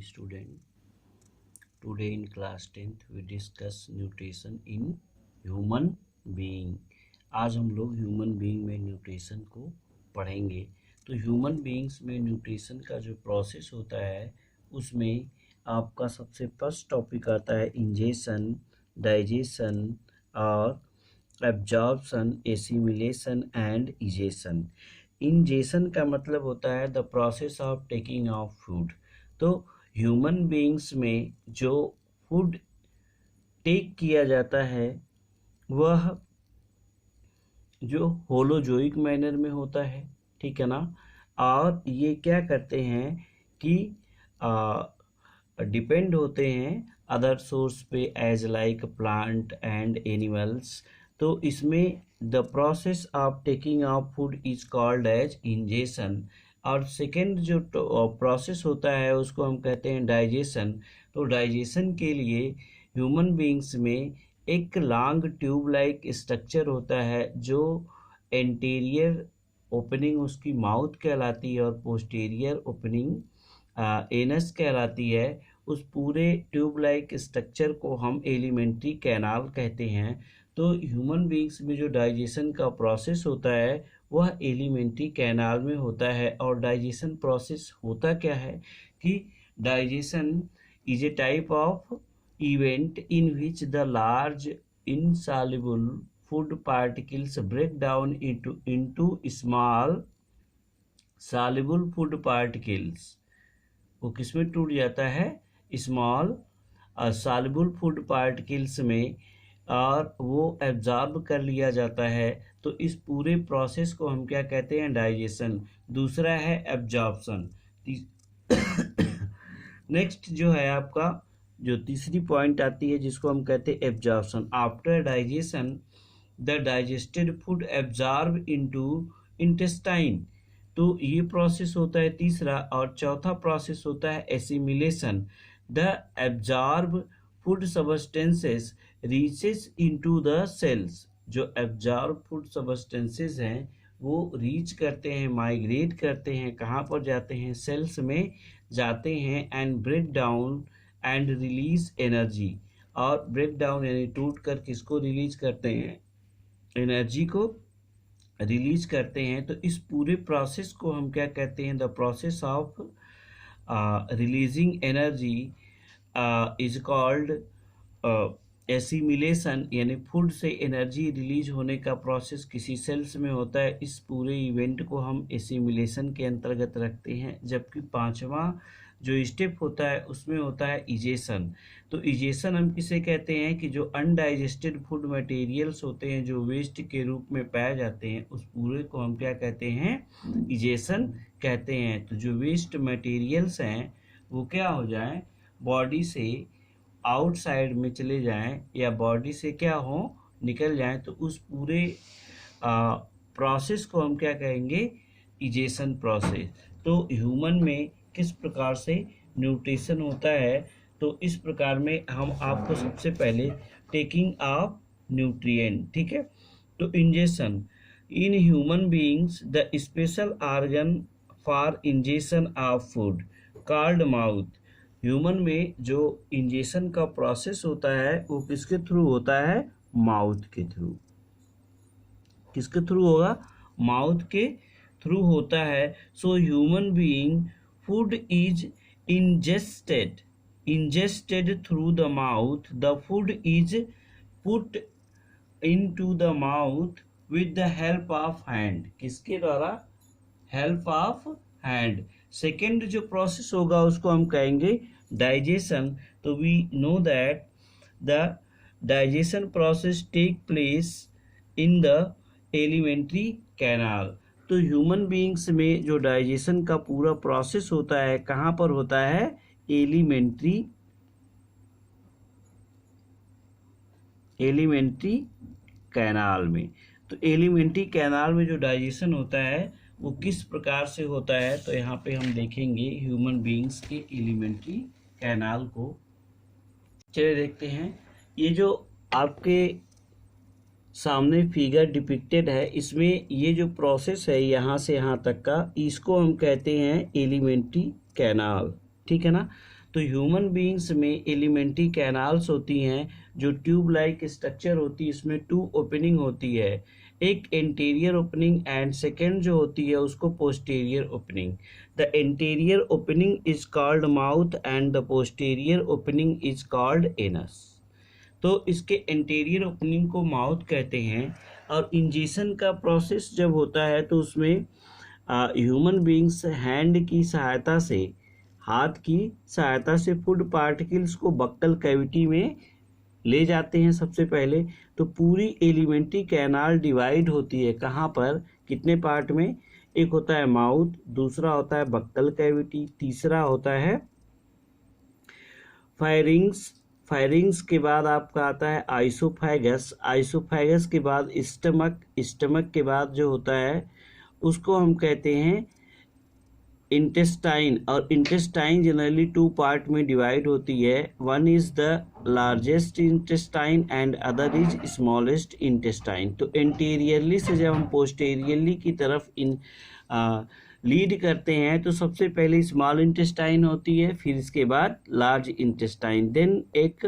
student. Today in class 10th we discuss nutrition in human being. आज हम लोग human being में nutrition को पढ़ेंगे। तो ह्यूमन बीइंग्स में न्यूट्रिशन का जो प्रोसेस होता है उसमें आपका सबसे फर्स्ट टॉपिक आता है इंजेशन, डाइजेशन और absorption, assimilation and egestion. Ingestion का मतलब होता है the process of taking of food. तो ह्यूमन बीइंग्स में जो फूड टेक किया जाता है वह जो होलोजोइक मैनर में होता है, ठीक है ना। और ये क्या करते हैं कि डिपेंड होते हैं अदर सोर्स पे as like plant and animals. तो इसमें the process of taking of food is called as ingestion. और सेकेंड जो प्रोसेस होता है उसको हम कहते हैं डाइजेशन। तो डाइजेशन के लिए ह्यूमन बीइंग्स में एक लॉन्ग ट्यूब लाइक स्ट्रक्चर होता है जो एंटीरियर ओपनिंग उसकी माउथ कहलाती है और पोस्टीरियर ओपनिंग एनस कहलाती है। उस पूरे ट्यूब लाइक स्ट्रक्चर को हम एलिमेंट्री कैनाल कहते हैं। तो ह्यूमन बीइंग्स में जो डाइजेशन का प्रोसेस होता है वह एलिमेंट्री कैनाल में होता है। और डाइजेशन प्रोसेस होता क्या है कि digestion is a type of event in which the large insoluble food particles break down into small soluble food particles। वो किसमें टूट जाता है? स्मॉल soluble food particles में, और वो एब्जॉर्ब कर लिया जाता है। तो इस पूरे प्रोसेस को हम क्या कहते हैं? डाइजेशन। दूसरा है एब्जॉर्प्शन। नेक्स्ट जो है आपका जो तीसरी पॉइंट आती है जिसको हम कहते हैं absorption. After digestion the digested food absorb into intestine. तो ये प्रोसेस होता है तीसरा। और चौथा प्रोसेस होता है assimilation. The absorb food substances reaches into the cells. जो एब्जॉर्ब फूड सबस्टेंसेस हैं वो रीच करते हैं, माइग्रेट करते हैं, कहाँ पर जाते हैं? सेल्स में जाते हैं। And break down and release energy. और ब्रेक डाउन यानी टूट कर किसको रिलीज करते हैं? एनर्जी को रिलीज करते हैं। तो इस पूरे प्रोसेस को हम क्या कहते हैं? The process of releasing energy is called assimilation. यानी फूड से एनर्जी रिलीज होने का प्रोसेस किसी सेल्स में होता है। इस पूरे इवेंट को हम एसिमिलेशन के अंतर्गत रखते हैं। जबकि पांचवा जो स्टेप होता है उसमें होता है इजेशन। तो इजेशन हम किसे कहते हैं कि जो अनडाइजेस्टेड फूड मटेरियल्स होते हैं जो वेस्ट के रूप में पाए जाते हैं उस पूरे को हम क्या कहते हैं? इजेशन कहते हैं। तो जो वेस्ट मटेरियल्स हैं वो क्या हो जाए? बॉडी से आउटसाइड में चले जाएं या बॉडी से क्या हो? निकल जाएं। तो उस पूरे प्रोसेस को हम क्या कहेंगे? Egestion process. तो ह्यूमन में किस प्रकार से न्यूट्रिशन होता है? तो इस प्रकार में हम आपको सबसे पहले टेकिंग ऑफ न्यूट्रिएंट, ठीक है। तो ingestion in human beings the special organ for ingestion of food called mouth. Human में जो इंजेशन का प्रोसेस होता है वो किसके थ्रू होता है? माउथ के थ्रू। किसके थ्रू होगा? माउथ के थ्रू होता है। So human being food is ingested through the mouth. The food is put into the mouth with the help of hand. किसके द्वारा? Help of hand. सेकेंड जो प्रोसेस होगा उसको हम कहेंगे डाइजेशन। तो we know that the digestion process take place in the alimentary canal. तो human beings में जो डाइजेशन का पूरा प्रोसेस होता है कहाँ पर होता है? एलिमेंट्री कैनाल में। तो एलिमेंट्री कैनाल में जो डाइजेशन होता है वो किस प्रकार से होता है? तो यहाँ पे हम देखेंगे ह्यूमन बीइंग्स के एलिमेंट्री कैनाल को। चलिए देखते हैं। ये जो आपके सामने फिगर डिपिक्टेड है इसमें ये जो प्रोसेस है यहाँ से यहाँ तक का, इसको हम कहते हैं एलिमेंट्री कैनाल, ठीक है ना। तो ह्यूमन बीइंग्स में एलिमेंट्री कैनाल्स होती हैं जो ट्यूब लाइक स्ट्रक्चर होती है, इसमें 2 ओपनिंग होती है, एक एंटीरियर ओपनिंग एंड सेकेंड जो होती है उसको posterior opening. The anterior opening is called mouth and the posterior opening is called anus. तो इसके एंटीरियर ओपनिंग को माउथ कहते हैं। और इंजेशन का प्रोसेस जब होता है तो उसमें ह्यूमन बीइंग्स हैंड की सहायता से, हाथ की सहायता से फूड पार्टिकल्स को बक्कल कैविटी में ले जाते हैं सबसे पहले। तो पूरी एलिमेंट्री कैनाल डिवाइड होती है कहाँ पर, कितने पार्ट में, एक होता है माउथ, दूसरा होता है बक्कल कैविटी, तीसरा होता है फायरिंग्स के बाद आपका आता है आइसोफैगस के बाद स्टमक के बाद जो होता है उसको हम कहते हैं इंटेस्टाइन। और इंटेस्टाइन जनरली 2 पार्ट में डिवाइड होती है, one is the largest intestine and other is smallest intestine. तो एंटीरियरली से जब हम पोस्टेरियरली की तरफ लीड करते हैं तो सबसे पहले स्मॉल इंटेस्टाइन होती है, फिर इसके बाद लार्ज इंटेस्टाइन, देन एक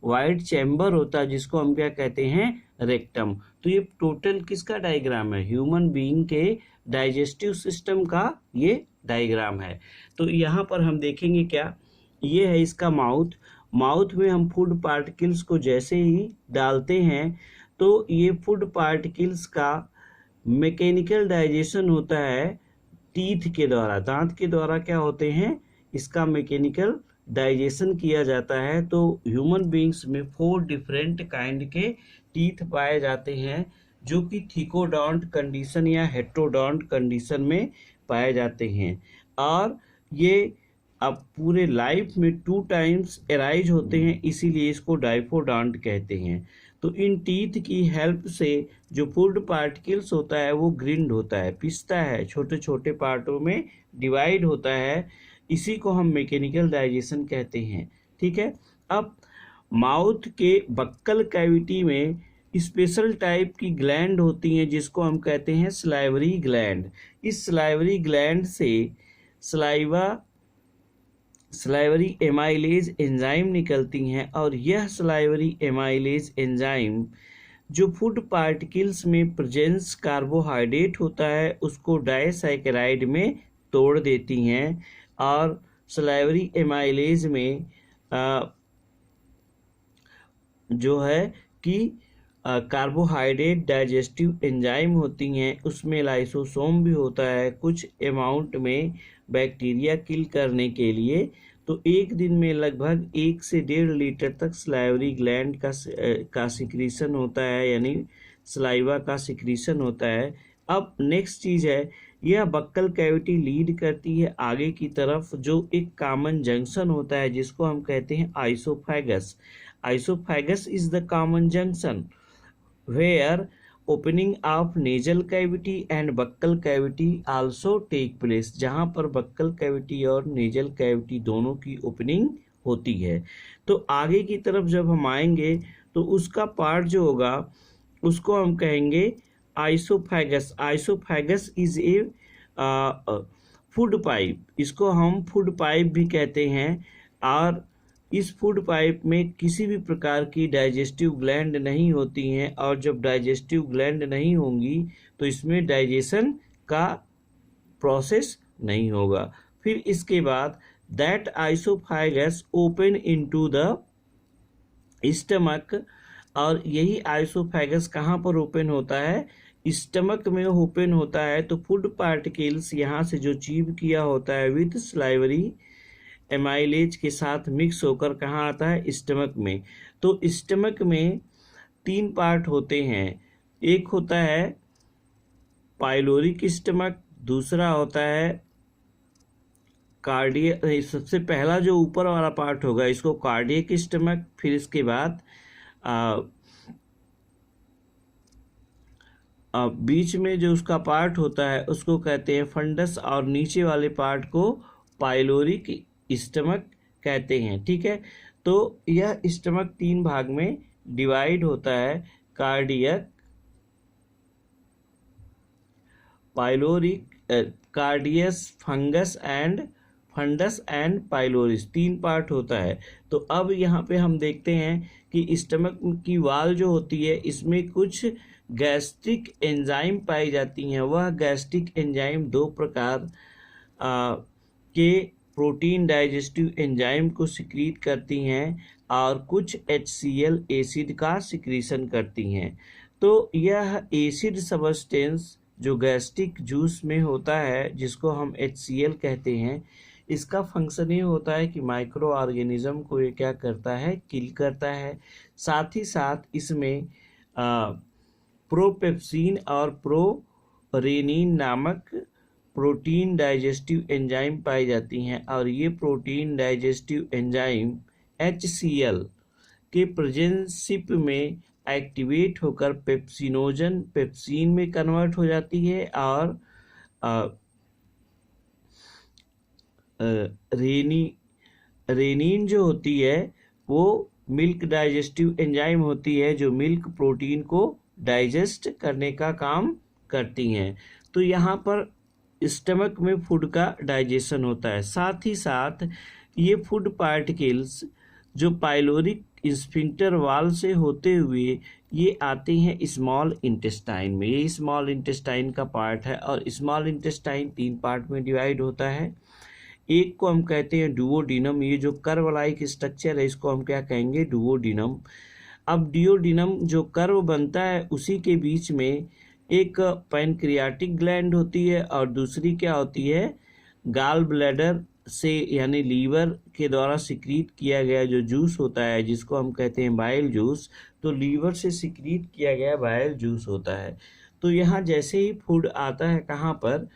वाइड चैम्बर होता है जिसको हम क्या कहते हैं, रेक्टम। तो ये टोटल किसका डायग्राम है, ह्यूमन बीइंग के डाइजेस्टिव सिस्टम का ये डायग्राम है। तो यहाँ पर हम देखेंगे क्या, ये है इसका माउथ में हम फूड पार्टिकल्स को जैसे ही डालते हैं तो ये फूड पार्टिकल्स का मैकेनिकल डाइजेशन होता है टीथ के द्वारा, दांत के द्वारा क्या होते हैं, इसका मैकेनिकल डाइजेशन किया जाता है। तो ह्यूमन बीइंग्स में 4 डिफरेंट काइंड के टीथ पाए जाते हैं जो कि थिकोडॉन्ट कंडीशन या हेट्रोडॉन्ट कंडीशन में पाए जाते हैं। और ये अब पूरे लाइफ में 2 टाइम्स एराइज होते हैं, इसीलिए इसको डाइफोडॉन्ट कहते हैं। तो इन टीथ की हेल्प से जो फूड पार्टिकल्स होता है वो ग्रिंड होता है, पिसता है, छोटे छोटे पार्टों में डिवाइड होता है, इसी को हम मैकेनिकल डाइजेशन कहते हैं। ठीक है। अब माउथ के बक्कल कैविटी में स्पेशल टाइप की ग्लैंड होती हैं जिसको हम कहते हैं सलाइवरी ग्लैंड। इस सलाइवरी ग्लैंड से सलाइवरी एमाइलेज एंजाइम निकलती हैं और यह सलाइवरी एमाइलेज एंजाइम जो फूड पार्टिकल्स में प्रेजेंस कार्बोहाइड्रेट होता है उसको डाइसैकेराइड में तोड़ देती हैं। और सलाइवरी एमाइलेज में जो है कि कार्बोहाइड्रेट डाइजेस्टिव एंजाइम होती हैं, उसमें लाइसोसोम भी होता है कुछ अमाउंट में बैक्टीरिया किल करने के लिए। तो एक दिन में लगभग 1 से 1.5 लीटर तक सलाइवरी ग्लैंड का सिक्रीशन होता है, यानी सलाइवा का सिक्रीशन होता है। अब नेक्स्ट चीज़ है, यह बक्कल कैविटी लीड करती है आगे की तरफ जो एक कॉमन जंक्शन होता है जिसको हम कहते हैं oesophagus. Oesophagus is the common junction where opening of nasal cavity and buccal cavity also take place, जहाँ पर बक्कल कैविटी और नेजल कैविटी दोनों की ओपनिंग होती है। तो आगे की तरफ जब हम आएंगे तो उसका पार्ट जो होगा उसको हम कहेंगे आइसोफैगस। Oesophagus is a food pipe, इसको हम फूड पाइप भी कहते हैं। और इस फूड पाइप में किसी भी प्रकार की डाइजेस्टिव ग्लैंड नहीं होती हैं, और जब डाइजेस्टिव ग्लैंड नहीं होंगी तो इसमें डाइजेशन का प्रोसेस नहीं होगा। फिर इसके बाद that oesophagus open into the stomach, और यही आइसोफैगस कहाँ पर ओपन होता है, स्टमक में ओपन होता है। तो फूड पार्टिकल्स यहाँ से जो चीव किया होता है विथ सलाइवरी एमाइलेज के साथ मिक्स होकर कहाँ आता है, स्टमक में। तो स्टमक में 3 पार्ट होते हैं, एक होता है पाइलोरिक स्टमक, दूसरा होता है कार्डियक, सबसे पहला जो ऊपर वाला पार्ट होगा इसको कार्डियक स्टमक, फिर इसके बाद बीच में जो उसका पार्ट होता है उसको कहते हैं फंडस, और नीचे वाले पार्ट को पाइलोरिक स्टमक कहते हैं। ठीक है। तो यह स्टमक 3 भाग में डिवाइड होता है, cardiac, pyloric, cardias fungus and fundus and pyloris, 3 part होता है। तो अब यहाँ पे हम देखते हैं कि स्टमक की वाल जो होती है इसमें कुछ गैस्ट्रिक एंजाइम पाई जाती हैं। वह गैस्ट्रिक एंजाइम 2 प्रकार के प्रोटीन डाइजेस्टिव एंजाइम को सिक्रीट करती हैं और कुछ HCl एसिड का सिक्रीशन करती हैं। तो यह एसिड सबस्टेंस जो गैस्ट्रिक जूस में होता है, जिसको हम HCl कहते हैं, इसका फंक्शन ये होता है कि माइक्रो ऑर्गेनिज्म को ये क्या करता है, किल करता है। साथ ही साथ इसमें प्रोपेप्सिन और प्रोरेनिन नामक प्रोटीन डाइजेस्टिव एंजाइम पाई जाती हैं और ये प्रोटीन डाइजेस्टिव एंजाइम HCl के प्रेजेंसशिप में एक्टिवेट होकर पेप्सिनोजन पेप्सिन में कन्वर्ट हो जाती है और रेनिन जो होती है वो मिल्क डाइजेस्टिव एंजाइम होती है जो मिल्क प्रोटीन को डाइजेस्ट करने का काम करती हैं। तो यहाँ पर स्टमक में फूड का डाइजेशन होता है। साथ ही साथ ये फूड पार्टिकल्स जो पाइलोरिक स्फिंक्टर वाल से होते हुए ये आते हैं स्मॉल इंटेस्टाइन में। ये स्मॉल इंटेस्टाइन का पार्ट है और स्मॉल इंटेस्टाइन 3 पार्ट में डिवाइड होता है। एक को हम कहते हैं डुओडिनम, ये जो कर्व लाइक स्ट्रक्चर है इसको हम क्या कहेंगे, डुओडिनम। अब डुओडिनम जो कर्व बनता है उसी के बीच में एक पैनक्रियाटिक ग्लैंड होती है और दूसरी क्या होती है, गाल ब्लैडर से यानी लीवर के द्वारा सिक्रीट किया गया जो जूस होता है जिसको हम कहते हैं बाइल जूस। तो लीवर से सिक्रीट किया गया बाइल जूस होता है। तो यहाँ जैसे ही फूड आता है कहाँ पर,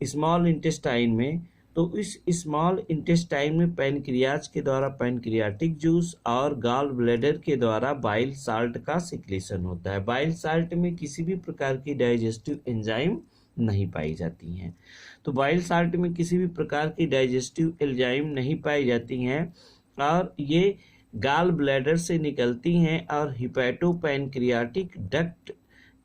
स्मॉल इंटेस्टाइन में, तो इस स्मॉल इंटेस्टाइन में पैनक्रियाज के द्वारा पैनक्रियाटिक जूस और गाल ब्लैडर के द्वारा बाइल साल्ट का सिक्रीशन होता है। बाइल साल्ट में किसी भी प्रकार की डाइजेस्टिव एंजाइम नहीं पाई जाती हैं। तो बाइल साल्ट में किसी भी प्रकार की डाइजेस्टिव एंजाइम नहीं पाई जाती हैं और ये गाल ब्लैडर से निकलती हैं और हिपैटोपैनक्रियाटिक डक्ट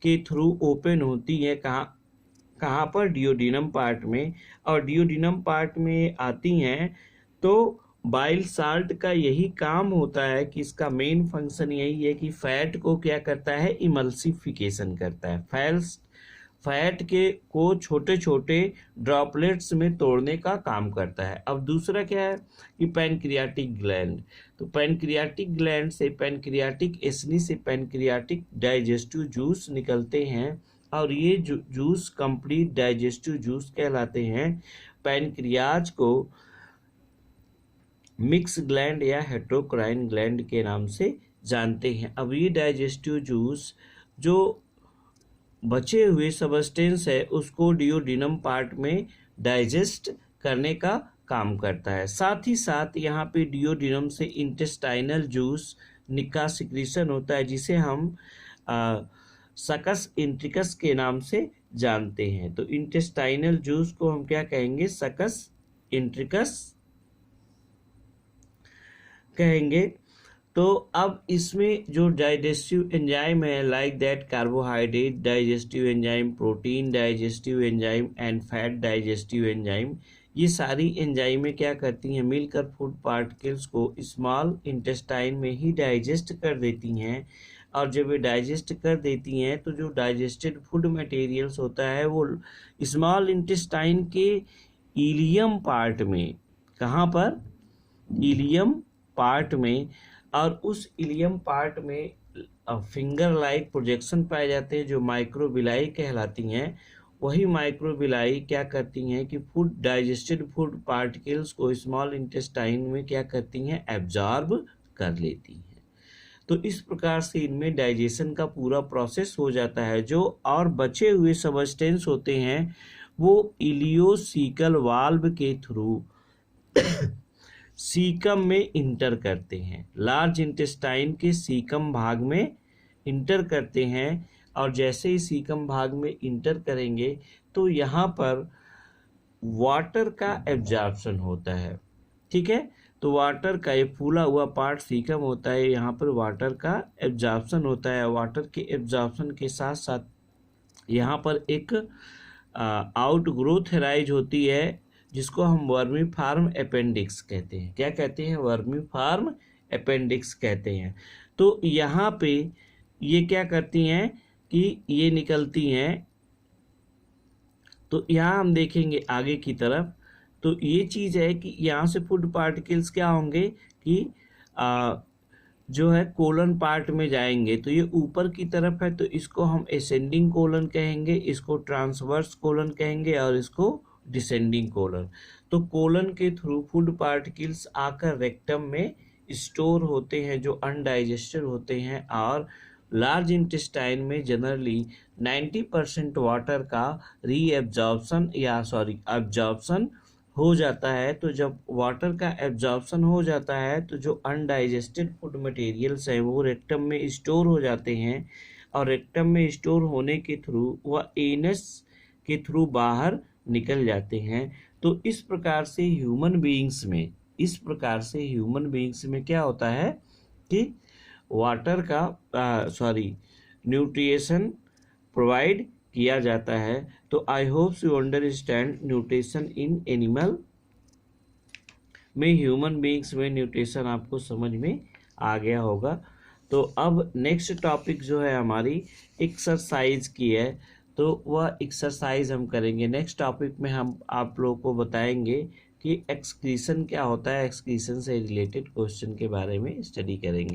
के थ्रू ओपन होती हैं। कहाँ पर, डिओडिनम पार्ट में। और डिओडिनम पार्ट में आती हैं तो बाइल साल्ट का यही काम होता है कि इसका मेन फंक्शन यही है कि फैट को क्या करता है, इमल्सिफिकेशन करता है। फैट के को छोटे छोटे ड्रॉपलेट्स में तोड़ने का काम करता है। अब दूसरा क्या है कि पैनक्रियाटिक ग्लैंड। तो पैनक्रियाटिक ग्लैंड से पैनक्रियाटिक एसिनी से पैनक्रियाटिक डाइजेस्टिव जूस निकलते हैं और ये जूस कंप्लीट डाइजेस्टिव जूस कहलाते हैं। पैनक्रियाज को मिक्स ग्लैंड या हेट्रोक्राइन ग्लैंड के नाम से जानते हैं। अब ये डाइजेस्टिव जूस जो बचे हुए सबस्टेंस है उसको डिओडिनम पार्ट में डाइजेस्ट करने का काम करता है। साथ ही साथ यहाँ पे डिओडिनम से इंटेस्टाइनल जूस का सिक्रीशन होता है जिसे हम सकस इंट्रिकस के नाम से जानते हैं। तो इंटेस्टाइनल जूस को हम क्या कहेंगे, सकस इंट्रिकस कहेंगे। तो अब इसमें जो डाइजेस्टिव एंजाइम है like that carbohydrate digestive enzyme, protein digestive enzyme and fat digestive enzyme, ये सारी एंजाइमें क्या करती हैं, मिलकर फूड पार्टिकल्स को स्मॉल इंटेस्टाइन में ही डाइजेस्ट कर देती हैं। और जब ये डाइजेस्ट कर देती हैं तो जो डाइजेस्टेड फूड मटेरियल्स होता है वो स्मॉल इंटेस्टाइन के इलियम पार्ट में, कहाँ पर, इलियम पार्ट में, और उस इलियम पार्ट में फिंगर लाइक प्रोजेक्शन पाए जाते हैं जो माइक्रोबिलाई कहलाती हैं। वही माइक्रोबिलाई क्या करती हैं कि फूड डाइजेस्टेड फूड पार्टिकल्स को स्मॉल इंटेस्टाइन में क्या करती हैं, एब्जॉर्ब कर लेती हैं। तो इस प्रकार से इनमें डाइजेशन का पूरा प्रोसेस हो जाता है। जो और बचे हुए सबस्टेंस होते हैं वो इलियोसीकल वाल्व के थ्रू सीकम में इंटर करते हैं, लार्ज इंटेस्टाइन के सीकम भाग में इंटर करते हैं। और जैसे ही सीकम भाग में इंटर करेंगे तो यहाँ पर वाटर का एब्जॉर्प्शन होता है। ठीक है, तो वाटर का ये फूला हुआ पार्ट सीकम होता है, यहाँ पर वाटर का एब्जॉर्प्शन होता है। वाटर के एब्जॉर्प्शन के साथ साथ यहाँ पर एक आउट ग्रोथ राइज होती है जिसको हम वर्मीफॉर्म अपेंडिक्स कहते हैं। क्या कहते हैं? वर्मीफॉर्म अपेंडिक्स कहते हैं। तो यहाँ पे ये क्या करती हैं कि ये निकलती हैं, तो यहाँ हम देखेंगे आगे की तरफ, तो ये चीज़ है कि यहाँ से फूड पार्टिकल्स क्या होंगे कि जो है कोलन पार्ट में जाएंगे, तो ये ऊपर की तरफ है तो इसको हम असेंडिंग कोलन कहेंगे, इसको ट्रांसवर्स कोलन कहेंगे और इसको डिसेंडिंग कोलन। तो कोलन के थ्रू फूड पार्टिकल्स आकर रेक्टम में स्टोर होते हैं जो अनडाइजेस्टेड होते हैं, और लार्ज इंटेस्टाइन में जनरली 90% वाटर का रीएब्जॉर्प्शन एब्जॉर्प्शन हो जाता है। तो जब वाटर का एब्जॉर्प्शन हो जाता है तो जो अनडाइजेस्टेड फूड मटेरियल्स हैं वो रेक्टम में स्टोर हो जाते हैं, और रेक्टम में स्टोर होने के थ्रू वह एनस के थ्रू बाहर निकल जाते हैं। तो इस प्रकार से ह्यूमन बीइंग्स में क्या होता है कि वाटर का न्यूट्रिशन प्रोवाइड किया जाता है। तो I hope you understand nutrition in animal में, ह्यूमन बीइंग्स में न्यूट्रिशन आपको समझ में आ गया होगा। तो अब नेक्स्ट टॉपिक जो है हमारी एक्सरसाइज की है, तो वह एक्सरसाइज हम करेंगे। नेक्स्ट टॉपिक में हम आप लोगों को बताएंगे कि एक्सक्रीशन क्या होता है, एक्सक्रीशन से रिलेटेड क्वेश्चन के बारे में स्टडी करेंगे।